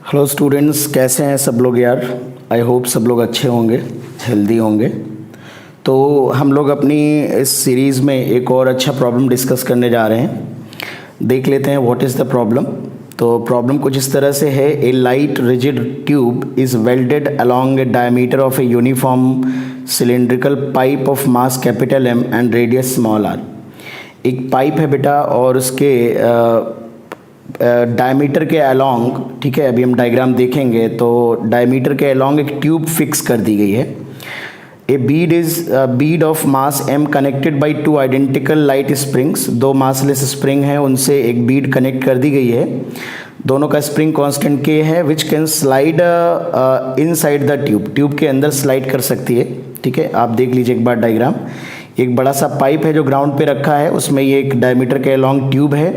Hello students, कैसे हैं सब लोग यार। आई होप सब लोग अच्छे होंगे, हेल्दी होंगे। तो हम लोग अपनी इस सीरीज़ में एक और अच्छा प्रॉब्लम डिस्कस करने जा रहे हैं। देख लेते हैं व्हाट इज़ द प्रॉब्लम। तो प्रॉब्लम कुछ इस तरह से है। A light rigid tube is welded along a diameter of a uniform cylindrical pipe of mass capital M and radius small R. एक पाइप है बेटा और उसके डायमीटर के अलॉन्ग, ठीक है, अभी हम डायग्राम देखेंगे तो डायमीटर के अलॉन्ग एक ट्यूब फिक्स कर दी गई है। A bead of mass m connected by two identical light springs. दो मासलेस स्प्रिंग है, उनसे एक बीड कनेक्ट कर दी गई है। दोनों का स्प्रिंग कांस्टेंट k है, which can slide inside the tube. Tube के अंदर स्लाइड कर सकती है, ठीक है। आप देख लीजिए एक बार डायग्राम। एक बड़ा सा पाइप है जो ग्राउंड पे रखा है, उसमें ये एक डायमीटर के अलॉन्ग ट्यूब है।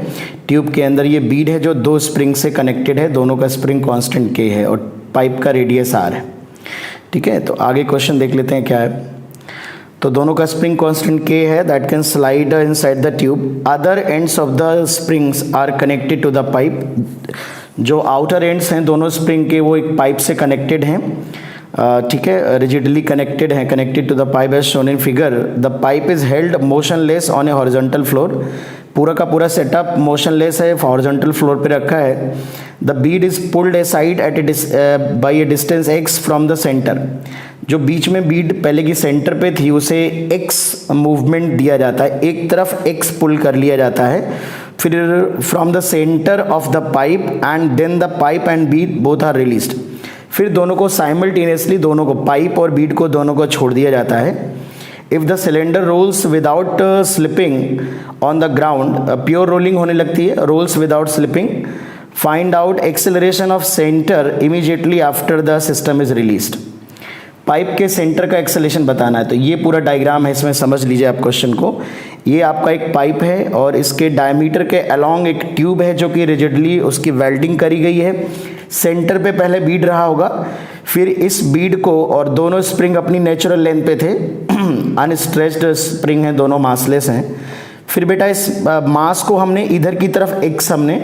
ट्यूब के अंदर ये बीड है जो दो स्प्रिंग से कनेक्टेड है। दोनों का स्प्रिंग कांस्टेंट k है और पाइप का रेडियस r है, ठीक है। तो आगे क्वेश्चन देख लेते हैं क्या है। तो दोनों का स्प्रिंग कांस्टेंट k है, that can slide inside the tube. Other ends of the springs are connected to the pipe. जो आउटर एंड्स हैं दोनों स्प्रिंग के वो एक पाइप से कनेक्टेड हैं, ठीक है, रिजिडली कनेक्टेड है, connected to the pipe as shown in figure. The pipe is held motionless on a horizontal floor. पूरा का पूरा सेटअप मोशनलेस है, हॉरिजॉन्टल फ्लोर पे रखा है। The bead is pulled aside at a by a distance x from the centre. जो बीच में बीड पहले की सेंटर पे थी उसे x मूवमेंट दिया जाता है, एक तरफ x पुल कर लिया जाता है। फिर from the centre of the pipe and then the pipe and bead both are released. फिर दोनों को साइमल्टेनियसली, दोनों को, पाइप और बीड को, दोनों को छोड़ दिया जाता है। If the cylinder rolls without slipping on the ground, pure rolling होने लगती है, rolls without slipping, find out acceleration of centre immediately after the system is released. Pipe के सेंटर का एक्सेलरेशन बताना है। तो ये पूरा डायग्राम है, इसमें समझ लीजिए आप क्वेश्चन को। ये आपका एक पाइप है और इसके डायमीटर के अलॉन्ग एक ट्यूब है जो कि रिजिडली उसकी वेल्डिंग करी गई है। सेंटर पे पहले बीड रहा होगा, फिर इस बीड को, और दोनों स्प्रिंग अपनी नेचुरल लेंथ पे थे, अनस्ट्रेच्ड स्प्रिंग है, दोनों मासलेस हैं। फिर बेटा इस मास को हमने इधर की तरफ x हमने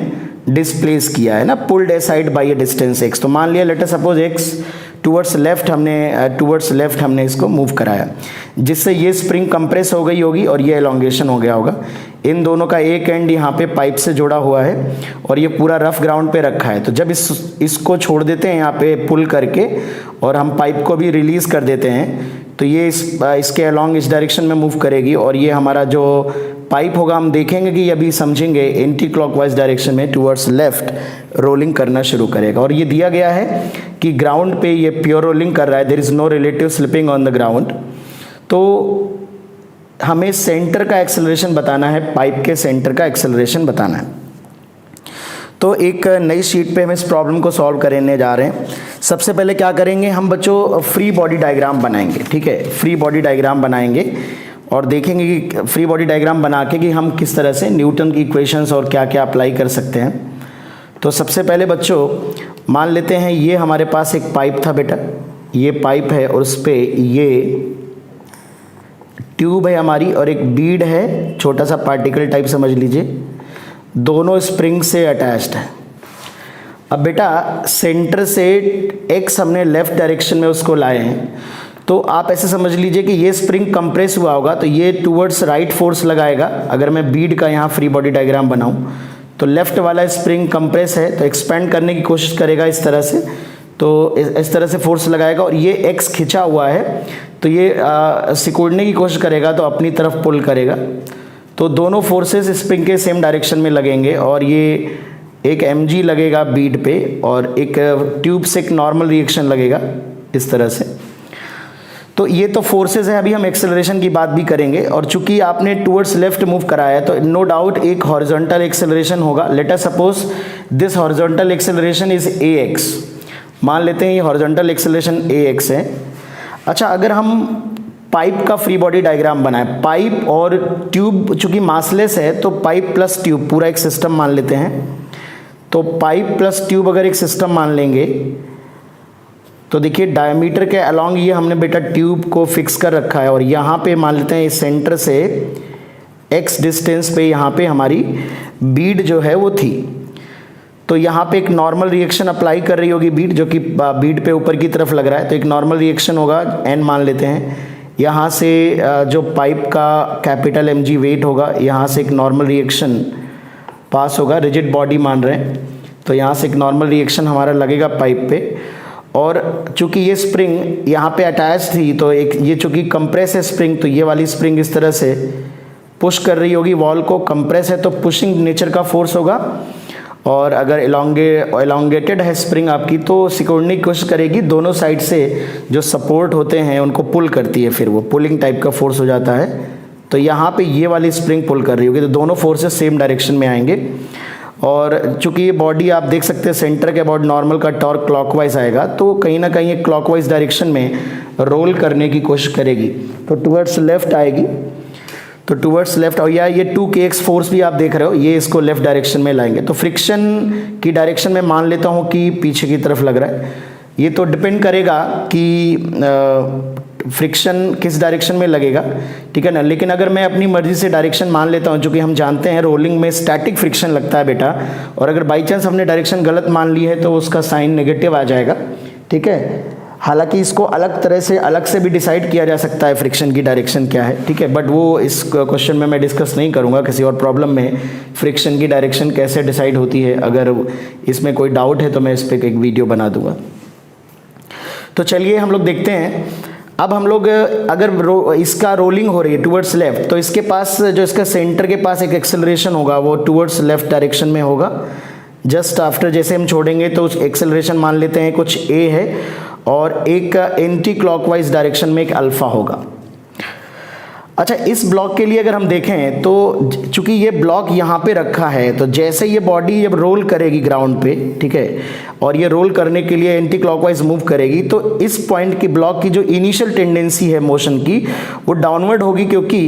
डिस्प्लेस किया है ना, pulled aside by a distance x। तो मान लिया let us suppose x towards left हमने इसको मूव कराया, जिससे ये स्प्रिंग कंप्रेस हो गई होगी और ये एलोंगेशन हो गया होगा। इन दोनों का एक एंड यहाँ पे पाइप से जुड़ा हुआ है और ये पूरा रफ ग्राउंड पे रखा है। तो जब इसको छोड़ देते हैं यहाँ पे पुल करके और हम पाइप को भी रिलीज कर देते हैं, तो ये इसके अलॉन्ग इस डायरेक्शन में मूव करेगी और ये हमारा जो पाइप होगा, हम देखेंगे कि अभी समझेंगे, एंटी क्लॉकवाइज डायरेक्शन में टुवर्ड्स लेफ्ट रोलिंग करना शुरू करेगा। और ये दिया गया है कि ग्राउंड पे ये प्योर रोलिंग कर रहा है, there is no relative slipping on the ground. तो हमें सेंटर का एक्सेलरेशन बताना है, पाइप के सेंटर का एक्सेलरेशन बताना है। तो एक नई शीट पे हम इस प्रॉब्लम को सॉल्व करने जा रहे हैं। सबसे पहले क्या करेंगे हम बच्चों, फ्री बॉडी डायग्राम बनाएंगे, ठीक है। फ्री बॉडी डायग्राम बनाएंगे और देखेंगे कि फ्री बॉडी डायग्राम बना के कि हम किस तरह से न्यूटन की इक्वेशंस और क्या क्या अप्लाई कर सकते हैं। तो सबसे पहले बच्चों मान लेते हैं ये हमारे पास एक पाइप था बेटा, ये पाइप है और उस पर ये ट्यूब है हमारी और एक बीड है, छोटा सा पार्टिकल टाइप समझ लीजिए, दोनों स्प्रिंग से अटैच्ड है। अब बेटा सेंटर से x हमने लेफ्ट डायरेक्शन में उसको लाए हैं, तो आप ऐसे समझ लीजिए कि ये स्प्रिंग कंप्रेस हुआ होगा तो ये टुवर्ड्स राइट फोर्स लगाएगा। अगर मैं बीड का यहाँ फ्री बॉडी डायग्राम बनाऊं तो लेफ्ट वाला स्प्रिंग कंप्रेस है तो एक्सपेंड करने की कोशिश करेगा इस तरह से, तो इस तरह से फोर्स लगाएगा और ये x खिंचा हुआ है तो ये सिकुड़ने की कोशिश करेगा तो अपनी तरफ पुल करेगा। तो दोनों फोर्सेस स्प्रिंग के सेम डायरेक्शन में लगेंगे और ये एक mg लगेगा बीड पे और एक ट्यूब से एक नॉर्मल रिएक्शन लगेगा इस तरह से। तो ये तो फोर्सेस हैं। अभी हम एक्सेलरेशन की बात भी करेंगे और चूंकि आपने टुवर्ड्स लेफ्ट मूव कराया तो नो डाउट एक हॉरिजॉन्टल एक्सेलरेशन होगा। Late us suppose this horizontal acceleration is ax। मान लेते हैं ये हॉरिजॉन्टल एक्सेलरेशन ax है। अच्छा, अगर हम पाइप का फ्री बॉडी डायग्राम बनाए, पाइप और ट्यूब चूंकि मासलेस है तो पाइप प्लस ट्यूब पूरा एक सिस्टम मान लेते हैं। तो पाइप प्लस ट्यूब अगर एक सिस्टम मान लेंगे तो देखिए डायमीटर के अलॉन्ग ये हमने बेटा ट्यूब को फिक्स कर रखा है और यहाँ पे मान लेते हैं इस सेंटर से x डिस्टेंस पे यहाँ पे हमारी बीड जो है वो थी। तो यहाँ पे एक नॉर्मल रिएक्शन अप्लाई कर रही होगी बीड, जो कि बीड पे ऊपर की तरफ लग रहा है, तो एक नॉर्मल रिएक्शन होगा, n मान लेते हैं। यहाँ से जो पाइप का कैपिटल mg वेट होगा, यहाँ से एक नॉर्मल रिएक्शन पास होगा, रिजिड बॉडी मान रहे हैं, तो यहाँ से एक नॉर्मल रिएक्शन हमारा लगेगा पाइप पे। और चूंकि ये स्प्रिंग यहाँ पे अटैच थी, तो एक ये चूंकि कंप्रेस है स्प्रिंग, तो ये वाली स्प्रिंग इस तरह से पुश कर रही होगी वॉल को, कंप्रेस है तो पुशिंग नेचर का फोर्स होगा। और अगर एलोंगेटेड है स्प्रिंग आपकी, तो सिकुड़ने की कोशिश करेगी, दोनों साइड से जो सपोर्ट होते हैं उनको पुल करती है, फिर वो पुलिंग टाइप का फोर्स हो जाता है। तो यहाँ पे ये वाली स्प्रिंग पुल कर रही होगी, तो दोनों फोर्सेस सेम डायरेक्शन में आएंगे। और चूंकि ये बॉडी आप देख सकते हैं सेंटर के अबाउट नॉर्मल का टॉर्क क्लॉकवाइज आएगा, तो कहीं ना कहीं ये क्लॉकवाइज डायरेक्शन में रोल करने की कोशिश करेगी, तो टुवर्ड्स लेफ्ट आएगी, तो टुवर्ड्स लेफ्ट। और या ये 2kx फोर्स भी आप देख रहे हो, ये इसको लेफ्ट डायरेक्शन में लाएंगे। तो फ्रिक्शन की डायरेक्शन में मान लेता हूँ कि पीछे की तरफ लग रहा है, ये तो डिपेंड करेगा कि फ्रिक्शन किस डायरेक्शन में लगेगा, ठीक है ना। लेकिन अगर मैं अपनी मर्जी से डायरेक्शन मान लेता हूँ, चूँकि हम जानते हैं रोलिंग में स्टैटिक फ्रिक्शन लगता है बेटा, और अगर बाई चांस हमने डायरेक्शन गलत मान ली है तो उसका साइन नेगेटिव आ जाएगा, ठीक है। हालांकि इसको अलग तरह से अलग से भी डिसाइड किया जा सकता है फ्रिक्शन की डायरेक्शन क्या है, ठीक है, बट वो इस क्वेश्चन में मैं डिस्कस नहीं करूँगा। किसी और प्रॉब्लम में फ्रिक्शन की डायरेक्शन कैसे डिसाइड होती है, अगर इसमें कोई डाउट है तो मैं इस पर एक वीडियो बना दूँगा। तो चलिए हम लोग देखते हैं। अब हम लोग अगर इसका रोलिंग हो रही है टुवर्ड्स लेफ्ट, तो इसके पास जो इसका सेंटर के पास एक एक्सेलरेशन होगा वो टुवर्ड्स लेफ्ट डायरेक्शन में होगा। जस्ट आफ्टर जैसे हम छोड़ेंगे तो उस एक्सेलरेशन मान लेते हैं कुछ a है, और एक एंटी क्लॉकवाइज डायरेक्शन में एक अल्फा होगा। अच्छा, इस ब्लॉक के लिए अगर हम देखें तो चूंकि ये ब्लॉक यहाँ पे रखा है, तो जैसे ये बॉडी जब रोल करेगी ग्राउंड पे, ठीक है, और ये रोल करने के लिए एंटी क्लॉकवाइज मूव करेगी, तो इस पॉइंट की ब्लॉक की जो इनिशियल टेंडेंसी है मोशन की वो डाउनवर्ड होगी, क्योंकि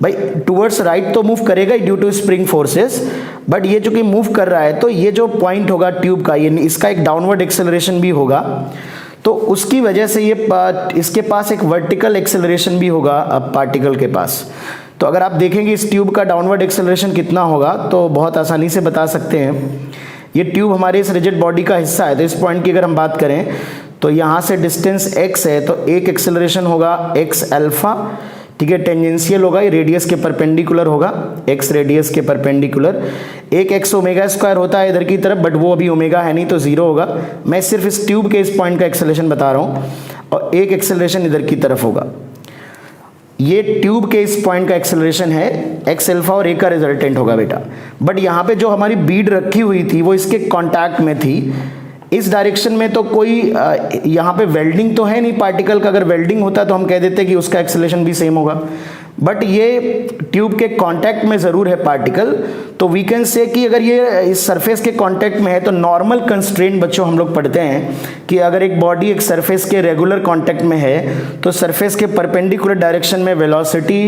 भाई टुवर्ड्स राइट तो मूव करेगा ही due to spring forces, but ये चूंकि मूव कर रहा है तो ये जो पॉइंट होगा ट्यूब का, ये इसका एक डाउनवर्ड एक्सेलरेशन भी होगा, तो उसकी वजह से ये इसके पास एक वर्टिकल एक्सेलरेशन भी होगा अब पार्टिकल के पास। तो अगर आप देखेंगे इस ट्यूब का डाउनवर्ड एक्सेलरेशन कितना होगा, तो बहुत आसानी से बता सकते हैं। ये ट्यूब हमारे इस रिजिड बॉडी का हिस्सा है, तो इस पॉइंट की अगर हम बात करें तो यहाँ से डिस्टेंस x है, तो एक एक्सेलरेशन होगा x अल्फा, ठीक है, टेंजेंशियल होगा, ये रेडियस के परपेंडिकुलर होगा, x रेडियस के परपेंडिकुलर। एक x ओमेगा स्क्वायर होता है इधर की तरफ, बट वो अभी ओमेगा है नहीं तो 0 होगा। मैं सिर्फ इस ट्यूब के इस पॉइंट का एक्सेलरेशन बता रहा हूँ, और एक एक्सेलरेशन इधर की तरफ होगा। ये ट्यूब के इस पॉइंट का एक्सेलरेशन है x अल्फा, और एक का रिजल्टेंट होगा बेटा। बट यहाँ पे जो हमारी बीड रखी हुई थी वो इसके कॉन्टैक्ट में थी, इस डायरेक्शन में तो कोई यहाँ पे वेल्डिंग तो है नहीं पार्टिकल का। अगर वेल्डिंग होता तो हम कह देते कि उसका एक्सेलरेशन भी सेम होगा, बट ये ट्यूब के कांटेक्ट में ज़रूर है पार्टिकल, तो वी कैन से कि अगर ये इस सरफेस के कांटेक्ट में है तो नॉर्मल कंस्ट्रेंट बच्चों हम लोग पढ़ते हैं कि अगर एक बॉडी एक सरफेस के रेगुलर कांटेक्ट में है तो सरफेस के परपेंडिकुलर डायरेक्शन में वेलोसिटी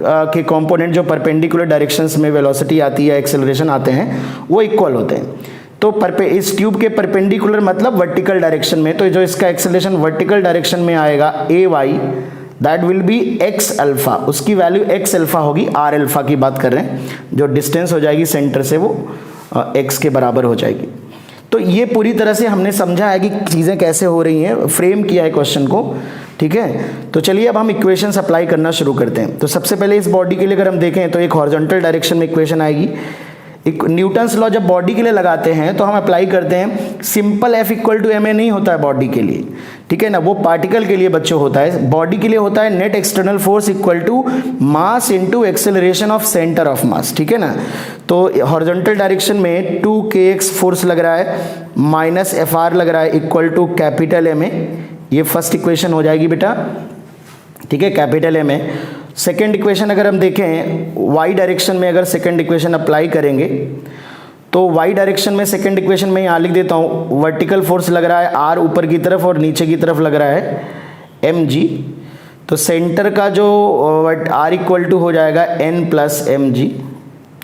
के कंपोनेंट जो परपेंडिकुलर डायरेक्शंस में वेलोसिटी आती है, एक्सेलरेशन आते हैं, वो इक्वल होते हैं। तो इस ट्यूब के परपेंडिकुलर मतलब वर्टिकल डायरेक्शन में, तो जो इसका एक्सेलरेशन वर्टिकल डायरेक्शन में आएगा a y, that will be x alpha, उसकी वैल्यू एक्स अल्फा होगी। आर अल्फा की बात कर रहे हैं, जो डिस्टेंस हो जाएगी सेंटर से वो एक्स के बराबर हो जाएगी। तो ये पूरी तरह से हमने समझा है कि चीज़ें कैसे हो रही हैं, फ्रेम किया है क्वेश्चन को, ठीक है। तो चलिए अब हम इक्वेशंस अप्लाई करना शुरू करते हैं। तो सबसे पहले इस बॉडी के लिए अगर हम देखें तो एक हॉरिजॉन्टल डायरेक्शन में इक्वेशन आएगी। एक न्यूटन्स लॉ जब बॉडी के लिए लगाते हैं तो हम अप्लाई करते हैं, simple F equal to ma नहीं होता है बॉडी के लिए, ठीक है ना, वो पार्टिकल के लिए बच्चों होता है। बॉडी के लिए होता है net external force equal to mass into acceleration of centre of mass, ठीक है ना। तो हॉरिजॉन्टल डायरेक्शन में 2kx फोर्स लग रहा है माइनस Fr लग रहा है इक्वल टू कैपिटल Ma, ये फर्स्ट इक्वेशन हो जाएगी बेटा, ठीक है, कैपिटल Ma। सेकेंड इक्वेशन अगर हम देखें y डायरेक्शन में, अगर सेकेंड इक्वेशन अप्लाई करेंगे तो y डायरेक्शन में सेकेंड इक्वेशन में यहाँ लिख देता हूँ, वर्टिकल फोर्स लग रहा है r ऊपर की तरफ और नीचे की तरफ लग रहा है mg। तो सेंटर का जो r इक्वल टू हो जाएगा n प्लस mg,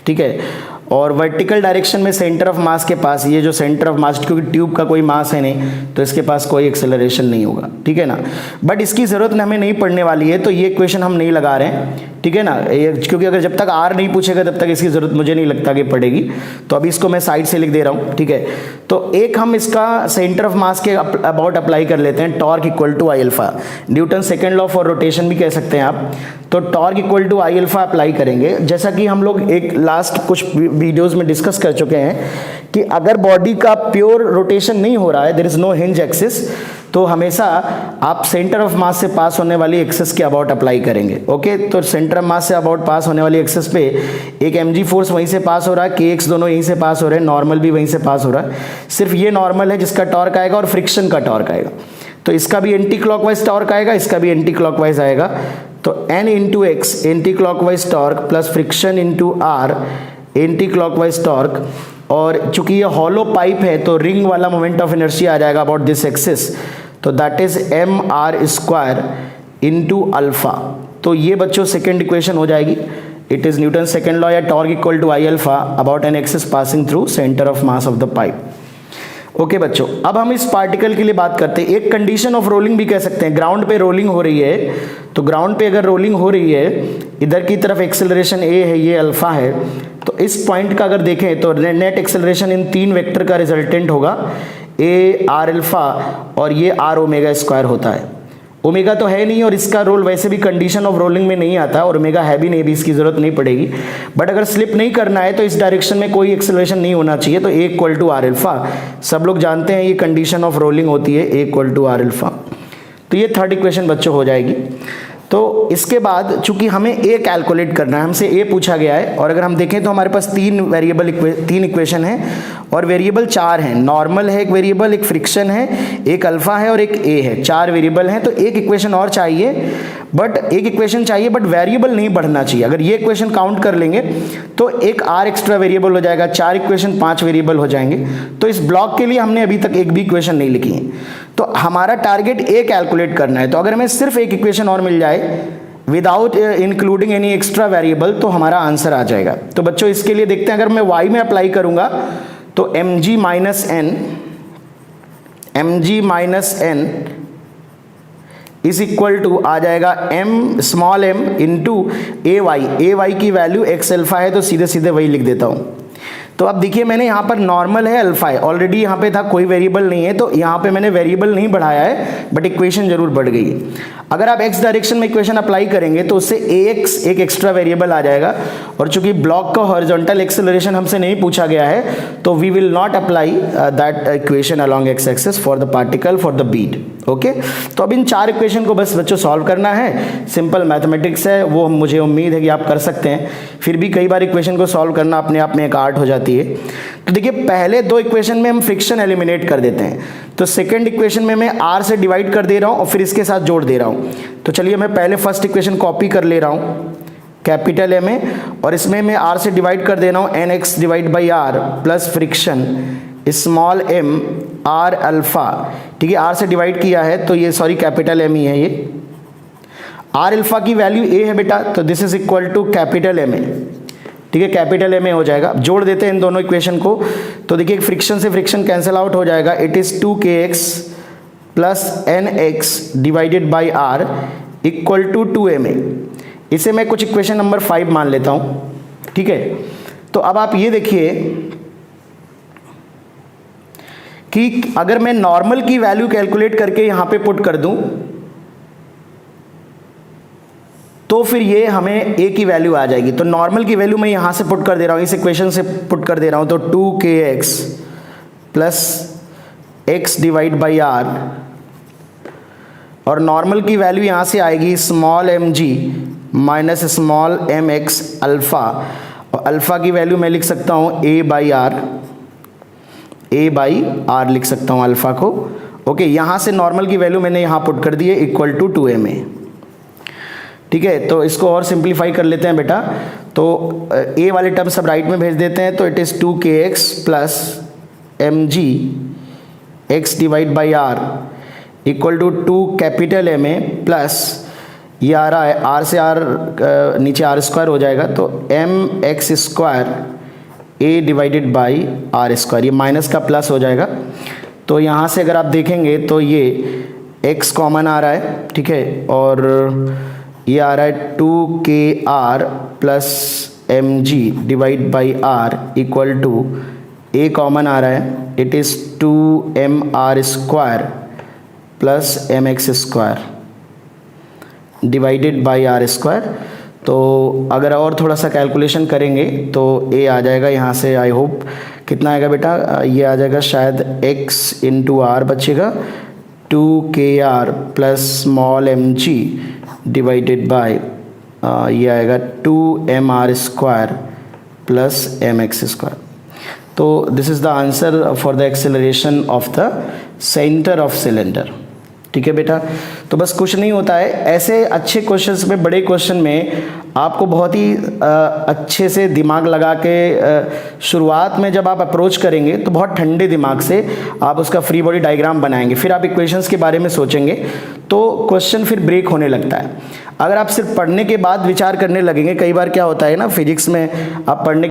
ठीक है। और वर्टिकल डायरेक्शन में सेंटर ऑफ मास के पास, ये जो सेंटर ऑफ मास, क्योंकि ट्यूब का कोई मास है नहीं तो इसके पास कोई एक्सेलरेशन नहीं होगा, ठीक है ना। बट इसकी ज़रूरत हमें नहीं पड़ने वाली है, तो ये इक्वेशन हम नहीं लगा रहे हैं, ठीक है ना, ये क्योंकि अगर जब तक आर नहीं पूछेगा तब तक इसकी ज़रूरत मुझे नहीं लगता कि पड़ेगी, तो अभी इसको मैं साइड से लिख दे रहा हूँ, ठीक है। तो एक हम इसका सेंटर ऑफ मास के अबाउट अप्लाई कर लेते हैं, torque equal to I alpha, Newton second law for rotation भी कह सकते हैं आप। तो torque equal to I alpha apply करेंगे, जैसा कि हम लोग एक लास्ट कुछ वीडियोस में डिस्कस कर चुके हैं कि अगर बॉडी का प्योर रोटेशन नहीं हो रहा है, there is no hinge axis, तो हमेशा आप सेंटर ऑफ मास से पास होने वाली एक्सिस के अबाउट अप्लाई करेंगे। ओके, तो centre of mass say about पास होने वाली एक्सिस पे एक mg फोर्स वहीं से पास हो रहा है, kx दोनों यहीं से पास हो रहे हैं, नॉर्मल भी वहीं से पास हो रहा है, सिर्फ ये नॉर्मल है जिसका टॉर्क आएगा और फ्रिक्शन का टॉर्क आएगा। तो इसका भी एंटी क्लॉकवाइज टॉर्क आएगा, इसका भी एंटी क्लॉकवाइज आएगा। तो n into x anti clockwise torque plus friction into r anti clockwise torque, और चूंकि ये हॉलो पाइप है तो रिंग वाला मोमेंट ऑफ इनर्शिया आ जाएगा अबाउट दिस एक्सिस, तो that is m r square into alpha. तो ये बच्चों सेकेंड इक्वेशन हो जाएगी, it is Newton second law या torque equal to I alpha about an axis passing through centre of mass of the pipe. Okay बच्चों, अब हम इस पार्टिकल के लिए बात करते हैं, एक कंडीशन ऑफ रोलिंग भी कह सकते हैं। ग्राउंड पे रोलिंग हो रही है, तो ग्राउंड पे अगर रोलिंग हो रही है, इधर की तरफ एक्सेलरेशन ए है, ये अल्फा है, तो इस पॉइंट का अगर देखें तो नेट एक्सेलरेशन इन तीन वेक्टर का रिजल्टेंट होगा, ए आर अल्फा और ये आर ओमेगा स्क्वायर होता है। ओमेगा तो है नहीं और इसका रोल वैसे भी कंडीशन ऑफ रोलिंग में नहीं आता, और ओमेगा है भी नहीं, भी इसकी जरूरत नहीं पड़ेगी। बट अगर स्लिप नहीं करना है तो इस डायरेक्शन में कोई एक्सेलरेशन नहीं होना चाहिए, तो ए इक्वल टू आर अल्फा, सब लोग जानते हैं ये कंडीशन ऑफ रोलिंग होती है, ए इक्वल टू आर अल्फा। तो ये थर्ड इक्वेशन बच्चों हो जाएगी। तो इसके बाद चूंकि हमें ए कैलकुलेट करना है, हमसे ए पूछा गया है, और अगर हम देखें तो हमारे पास तीन इक्वेशन है और वेरिएबल चार हैं। नॉर्मल है एक वेरिएबल, एक फ्रिक्शन है, एक अल्फा है और एक ए है, चार वेरिएबल हैं। तो एक इक्वेशन और चाहिए, बट वेरिएबल नहीं बढ़ना चाहिए। अगर ये इक्वेशन काउंट कर लेंगे तो एक आर एक्स्ट्रा वेरिएबल हो जाएगा, चार इक्वेशन 5 वेरिएबल हो जाएंगे। तो इस ब्लॉक के लिए हमने अभी तक एक भी इक्वेशन नहीं लिखी है, तो हमारा टारगेट ए कैलकुलेट करना है। तो अगर हमें सिर्फ एक इक्वेशन और मिल जाए without including any extra variable, तो हमारा आंसर आ जाएगा। तो बच्चों इसके लिए देखते हैं, अगर मैं y में अप्लाई करूंगा तो mg minus n is equal to आ जाएगा m small m into a y की वैल्यू x अल्फा है, तो सीधे सीधे वही लिख देता हूं। तो अब देखिए मैंने यहाँ पर नॉर्मल है, अल्फा है, ऑलरेडी यहाँ पे था, कोई वेरिएबल नहीं है, तो यहाँ पे मैंने वेरिएबल नहीं बढ़ाया है, बट इक्वेशन जरूर बढ़ गई है। अगर आप x डायरेक्शन में इक्वेशन अप्लाई करेंगे तो उससे ax एक एक्स्ट्रा वेरिएबल आ जाएगा, और चूंकि ब्लॉक का हॉरिजॉन्टल एक्सेलरेशन हमसे नहीं पूछा गया है, तो we will not apply that equation along x axis for the particle for the bead. Okay, तो अब इन चार इक्वेशन को बस बच्चों सॉल्व करना है, सिंपल मैथमेटिक्स है, वो मुझे उम्मीद है कि आप कर सकते हैं। फिर भी कई बार इक्वेशन को सॉल्व करना अपने आप में एक आर्ट हो जाती है। तो देखिए पहले दो इक्वेशन में हम फ्रिक्शन एलिमिनेट कर देते हैं, तो सेकंड इक्वेशन में मैं r से डिवाइड कर दे रहा हूँ और फिर इसके साथ जोड़ दे रहा हूँ। तो चलिए मैं पहले फर्स्ट इक्वेशन कॉपी कर ले रहा हूँ कैपिटल ए में, और इसमें मैं r से डिवाइड कर दे रहा हूँ nx divide by r plus friction small m r alpha. ठीक है, r से डिवाइड किया है तो ये सॉरी कैपिटल m ही है, ये r अल्फा की वैल्यू a है बेटा, तो this is equal to capital m है। ठीक है, कैपिटल M हो जाएगा। जोड़ देते हैं इन दोनों इक्वेशन को, तो देखिए फ्रिक्शन से फ्रिक्शन कैंसिल आउट हो जाएगा, it is 2kx plus nx divided by r equal to 2ma। इसे मैं कुछ इक्वेशन नंबर 5 मान लेता हूं। ठीक है, तो अब आप ये देखिए कि अगर मैं नॉर्मल की वैल्यू कैलकुलेट करके यहां पे पुट कर दूं तो फिर ये हमें a की वैल्यू आ जाएगी। तो नॉर्मल की वैल्यू मैं यहाँ से पुट कर दे रहा हूँ, इस इक्वेशन से पुट कर दे रहा हूँ, तो 2kx plus x divide by r, और नॉर्मल की वैल्यू यहाँ से आएगी small mg minus small mx alpha, और अल्फ़ा की वैल्यू मैं लिख सकता हूँ a बाई r लिख सकता हूँ अल्फ़ा को। ओके, यहाँ से नॉर्मल की वैल्यू मैंने यहाँ पुट कर दी है इक्वल टू 2ma। ठीक है, तो इसको और सिंप्लीफाई कर लेते हैं बेटा, तो a वाले टर्म सब राइट में भेज देते हैं, तो it is 2kx plus mg x divide by r equal to 2 capital M plus ये आ रहा है r से r नीचे r स्क्वायर हो जाएगा, तो mx square a divided by r square, ये माइनस का प्लस हो जाएगा। तो यहाँ से अगर आप देखेंगे तो ये x कॉमन आ रहा है, ठीक है, और ये आ रहा है 2kr plus mg divide by r equal to a common आ रहा है, it is 2mr square plus mx square divided by r square. तो अगर और थोड़ा सा कैलकुलेशन करेंगे तो a आ जाएगा यहाँ से, आई होप कितना आएगा बेटा, ये आ जाएगा शायद x इंटू आर बचेगा 2kr plus small mg divided by ये आएगा 2mr square plus mx square. तो this is the answer for the acceleration of the centre of cylinder. ठीक है बेटा, तो बस कुछ नहीं होता है, ऐसे अच्छे क्वेश्चंस में, बड़े क्वेश्चन में आपको बहुत ही अच्छे से दिमाग लगा के शुरुआत में जब आप अप्रोच करेंगे तो बहुत ठंडे दिमाग से आप उसका फ्री बॉडी डायग्राम बनाएंगे, फिर आप इक्वेशंस के बारे में सोचेंगे तो क्वेश्चन फिर ब्रेक होने लगता है। अगर आप सिर्फ पढ़ने के बाद विचार करने लगेंगे, कई बार क्या होता है ना फिजिक्स में, आप पढ़ने